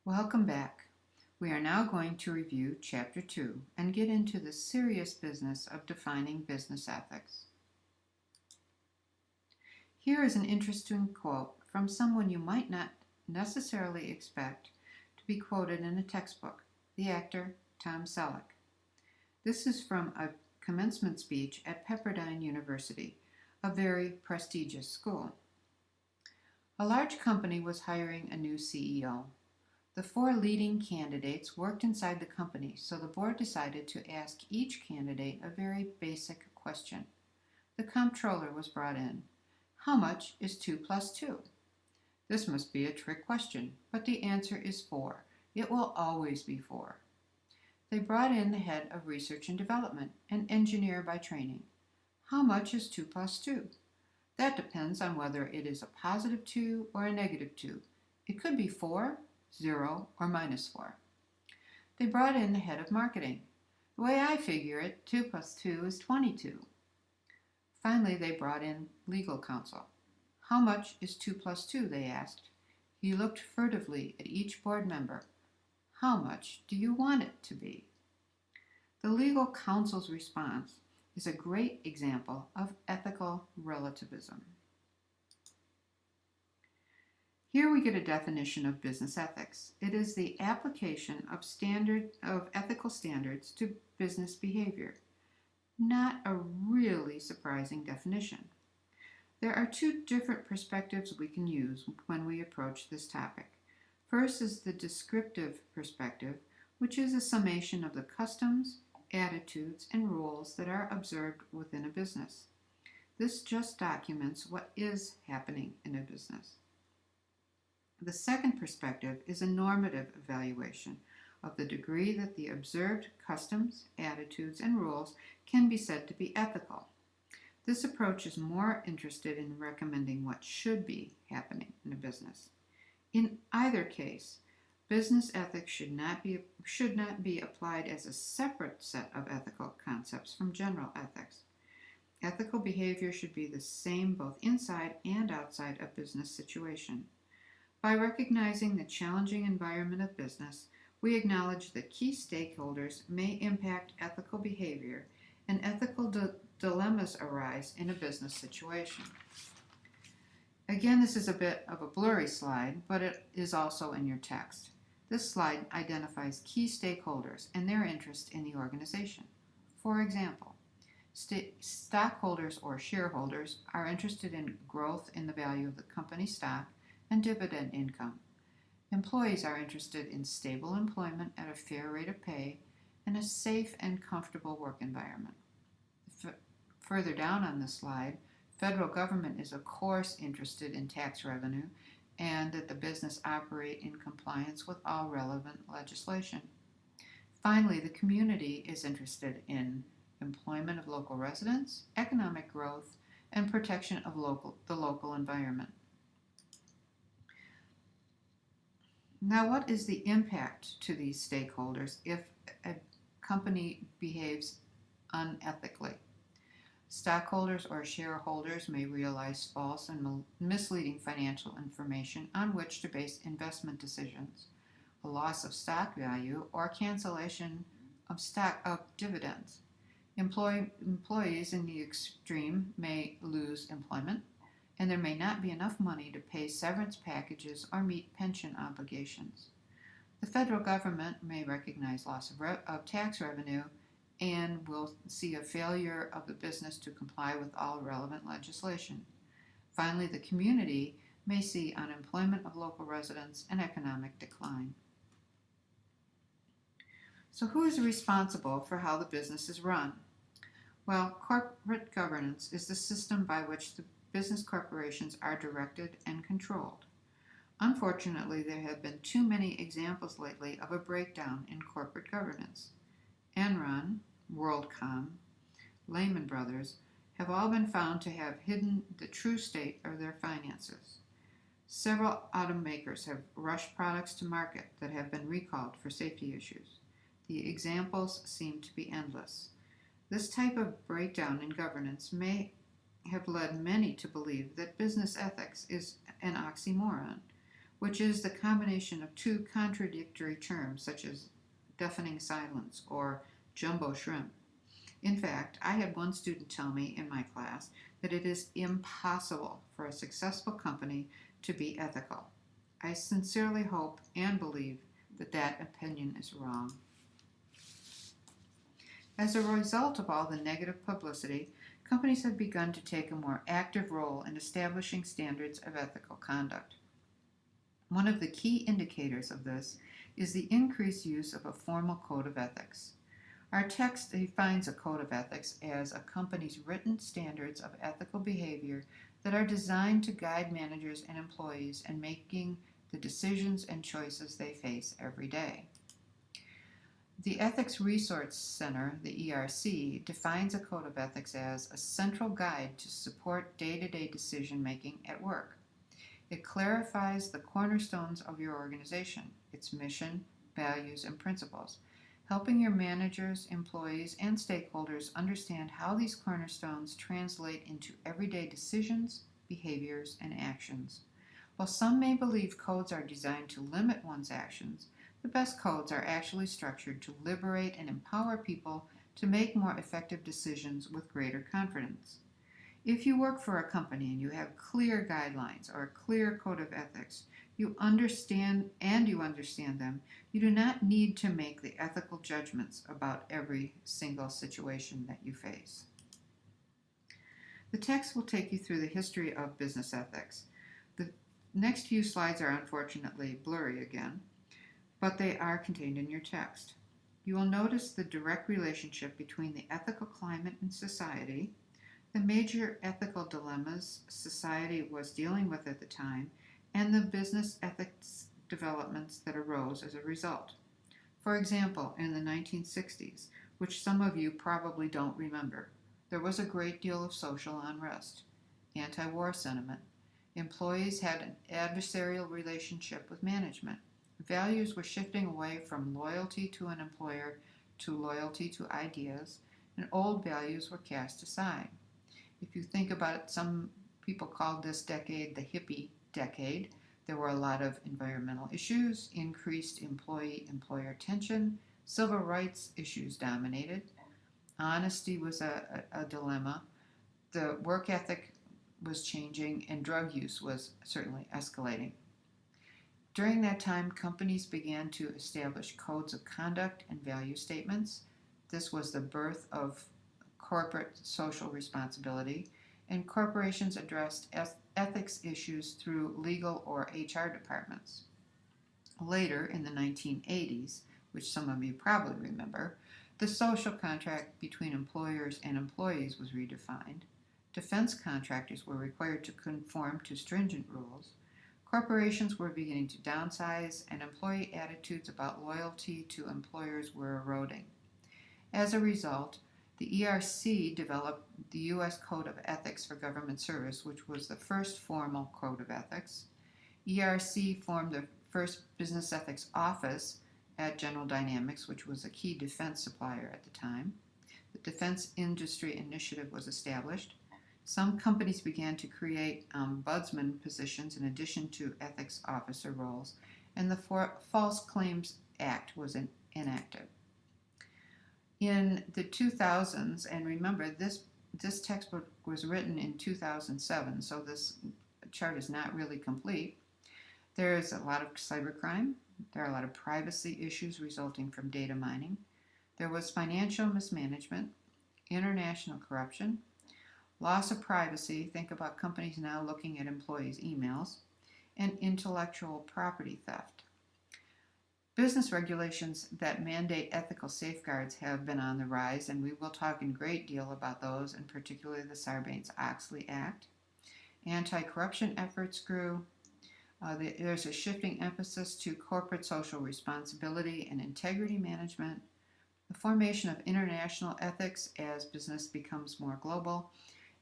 Welcome back. We are now going to review Chapter 2 and get into the serious business of defining business ethics. Here is an interesting quote from someone you might not necessarily expect to be quoted in a textbook, the actor Tom Selleck. This is from a commencement speech at Pepperdine University, a very prestigious school. A large company was hiring a new CEO. The four leading candidates worked inside the company, so the board decided to ask each candidate a very basic question. The comptroller was brought in. How much is 2 plus 2? This must be a trick question, but the answer is 4. It will always be 4. They brought in the head of research and development, an engineer by training. How much is 2 plus 2? That depends on whether it is a positive 2 or a negative 2. It could be 4, 0, or minus 4. They brought in the head of marketing. The way I figure it, 2 plus 2 is 22. Finally, they brought in legal counsel. How much is 2 plus 2, they asked. He looked furtively at each board member. How much do you want it to be? The legal counsel's response is a great example of ethical relativism. Here we get a definition of business ethics. It is the application of ethical standards to business behavior. Not a really surprising definition. There are two different perspectives we can use when we approach this topic. First is the descriptive perspective, which is a summation of the customs, attitudes, and rules that are observed within a business. This just documents what is happening in a business. The second perspective is a normative evaluation of the degree that the observed customs, attitudes, and rules can be said to be ethical. This approach is more interested in recommending what should be happening in a business. In either case, business ethics should not be applied as a separate set of ethical concepts from general ethics. Ethical behavior should be the same both inside and outside a business situation. By recognizing the challenging environment of business, we acknowledge that key stakeholders may impact ethical behavior and ethical dilemmas arise in a business situation. Again, this is a bit of a blurry slide, but it is also in your text. This slide identifies key stakeholders and their interest in the organization. For example, stockholders or shareholders are interested in growth in the value of the company stock and dividend income. Employees are interested in stable employment at a fair rate of pay and a safe and comfortable work environment. Further down on this slide, federal government is of course interested in tax revenue and that the business operate in compliance with all relevant legislation. Finally, the community is interested in employment of local residents, economic growth, and protection of the local environment. Now, what is the impact to these stakeholders if a company behaves unethically? Stockholders or shareholders may realize false and misleading financial information on which to base investment decisions, a loss of stock value, or cancellation of dividends. Employees in the extreme may lose employment, and there may not be enough money to pay severance packages or meet pension obligations. The federal government may recognize loss of tax revenue and will see a failure of the business to comply with all relevant legislation. Finally, the community may see unemployment of local residents and economic decline. So who is responsible for how the business is run? Well, corporate governance is the system by which the business corporations are directed and controlled. Unfortunately, there have been too many examples lately of a breakdown in corporate governance. Enron, WorldCom, Lehman Brothers have all been found to have hidden the true state of their finances. Several automakers have rushed products to market that have been recalled for safety issues. The examples seem to be endless. This type of breakdown in governance may have led many to believe that business ethics is an oxymoron. which is the combination of two contradictory terms such as deafening silence or jumbo shrimp. In fact, I had one student tell me in my class that it is impossible for a successful company to be ethical. I sincerely hope and believe that that opinion is wrong. As a result of all the negative publicity, companies have begun to take a more active role in establishing standards of ethical conduct. One of the key indicators of this is the increased use of a formal code of ethics. Our text defines a code of ethics as a company's written standards of ethical behavior that are designed to guide managers and employees in making the decisions and choices they face every day. The Ethics Resource Center, the ERC, defines a code of ethics as a central guide to support day-to-day decision-making at work. It clarifies the cornerstones of your organization, its mission, values, and principles, helping your managers, employees, and stakeholders understand how these cornerstones translate into everyday decisions, behaviors, and actions. While some may believe codes are designed to limit one's actions, the best codes are actually structured to liberate and empower people to make more effective decisions with greater confidence. If you work for a company and you have clear guidelines or a clear code of ethics, you understand them, you do not need to make the ethical judgments about every single situation that you face. The text will take you through the history of business ethics. The next few slides are unfortunately blurry again, but they are contained in your text. You will notice the direct relationship between the ethical climate in society, the major ethical dilemmas society was dealing with at the time, and the business ethics developments that arose as a result. For example, in the 1960s, which some of you probably don't remember, there was a great deal of social unrest, anti-war sentiment. Employees had an adversarial relationship with management. Values were shifting away from loyalty to an employer to loyalty to ideas, and old values were cast aside. If you think about it, some people called this decade the hippie decade. There were a lot of environmental issues, increased employee-employer tension, civil rights issues dominated, honesty was a dilemma, the work ethic was changing, and drug use was certainly escalating. During that time, companies began to establish codes of conduct and value statements. This was the birth of corporate social responsibility, and corporations addressed ethics issues through legal or HR departments. Later, in the 1980s, which some of you probably remember, the social contract between employers and employees was redefined. Defense contractors were required to conform to stringent rules. Corporations were beginning to downsize, and employee attitudes about loyalty to employers were eroding. As a result, the ERC developed the U.S. Code of Ethics for Government Service, which was the first formal code of ethics. ERC formed the first business ethics office at General Dynamics, which was a key defense supplier at the time. The Defense Industry Initiative was established. Some companies began to create ombudsman positions in addition to ethics officer roles, and the False Claims Act was enacted. In the 2000s, and remember this textbook was written in 2007, so this chart is not really complete. There's a lot of cybercrime. There are a lot of privacy issues resulting from data mining. There was financial mismanagement, international corruption, loss of privacy, think about companies now looking at employees' emails, and intellectual property theft. Business regulations that mandate ethical safeguards have been on the rise, and we will talk in great deal about those, and particularly the Sarbanes-Oxley Act. Anti-corruption efforts grew. There's a shifting emphasis to corporate social responsibility and integrity management, the formation of international ethics as business becomes more global,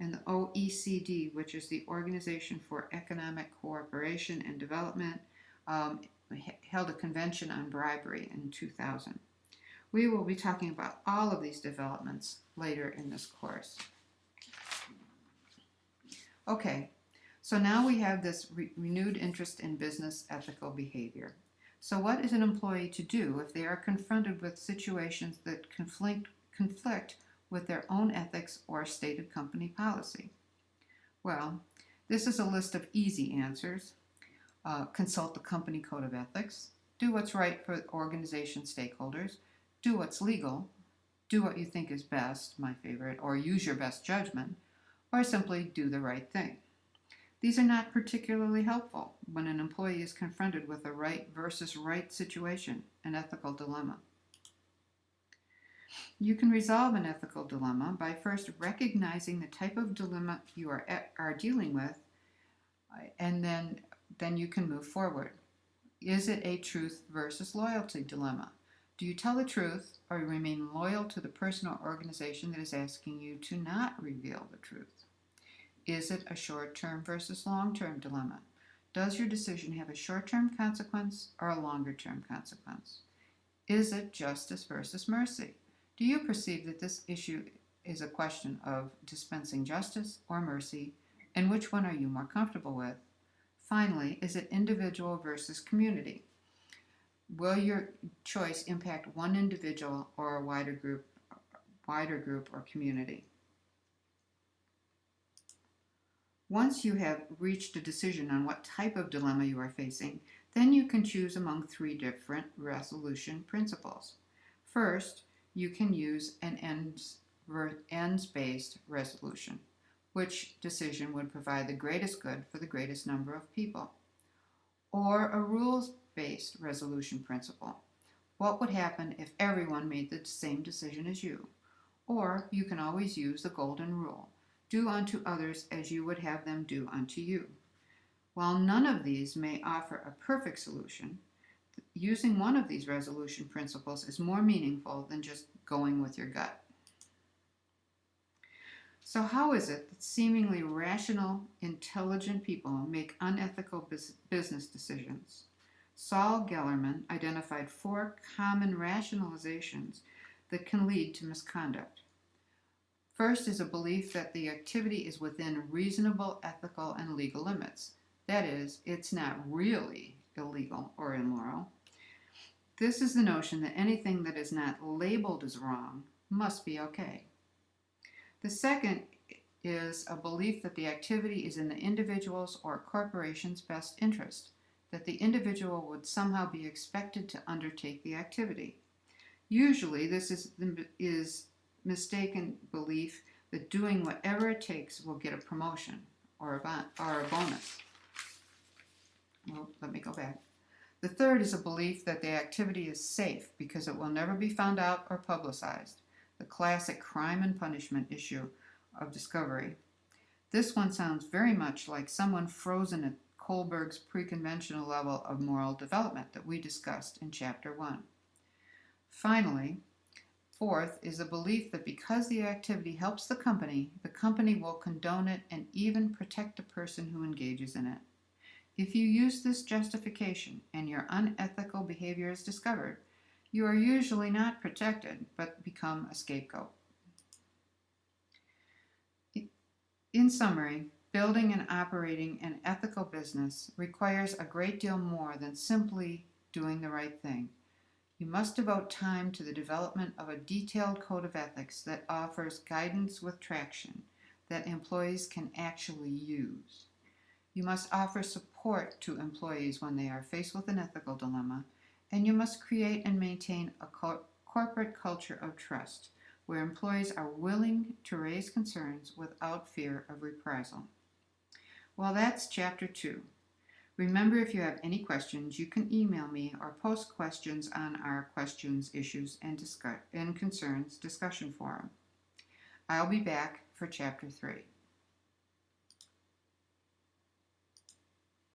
and the OECD, which is the Organization for Economic Cooperation and Development, held a convention on bribery in 2000. We will be talking about all of these developments later in this course. Okay, So now we have this renewed interest in business ethical behavior. So what is an employee to do if they are confronted with situations that conflict with their own ethics or stated company policy? Well, this is a list of easy answers. Consult the company code of ethics. Do what's right for organization stakeholders. Do what's legal. Do what you think is best, my favorite, or use your best judgment, or simply do the right thing. These are not particularly helpful when an employee is confronted with a right versus right situation, an ethical dilemma. You can resolve an ethical dilemma by first recognizing the type of dilemma you are dealing with, and then you can move forward. Is it a truth versus loyalty dilemma? Do you tell the truth or remain loyal to the person or organization that is asking you to not reveal the truth? Is it a short-term versus long-term dilemma? Does your decision have a short-term consequence or a longer-term consequence? Is it justice versus mercy? Do you perceive that this issue is a question of dispensing justice or mercy, and which one are you more comfortable with? Finally, is it individual versus community? Will your choice impact one individual or a wider group or community? Once you have reached a decision on what type of dilemma you are facing, then you can choose among 3 different resolution principles. First, you can use an ends-based resolution. Which decision would provide the greatest good for the greatest number of people? Or a rules-based resolution principle. What would happen if everyone made the same decision as you? Or you can always use the golden rule. Do unto others as you would have them do unto you. While none of these may offer a perfect solution, using one of these resolution principles is more meaningful than just going with your gut. So how is it that seemingly rational, intelligent people make unethical business decisions? Saul Gellerman identified 4 common rationalizations that can lead to misconduct. First is a belief that the activity is within reasonable ethical and legal limits. That is, it's not really illegal or immoral. This is the notion that anything that is not labeled as wrong must be okay. The second is a belief that the activity is in the individual's or corporation's best interest, that the individual would somehow be expected to undertake the activity. Usually, this is mistaken belief that doing whatever it takes will get a promotion or a bonus. Well, let me go back. The third is a belief that the activity is safe because it will never be found out or publicized, the classic crime and punishment issue of discovery. This one sounds very much like someone frozen at Kohlberg's pre-conventional level of moral development that we discussed in Chapter 1. Finally, fourth is a belief that because the activity helps the company will condone it and even protect the person who engages in it. If you use this justification and your unethical behavior is discovered, you are usually not protected, but become a scapegoat. In summary, building and operating an ethical business requires a great deal more than simply doing the right thing. You must devote time to the development of a detailed code of ethics that offers guidance with traction that employees can actually use. You must offer support to employees when they are faced with an ethical dilemma, and you must create and maintain a corporate culture of trust where employees are willing to raise concerns without fear of reprisal. Well, that's Chapter 2. Remember, if you have any questions, you can email me or post questions on our Questions, Issues, and Concerns discussion forum. I'll be back for Chapter 3.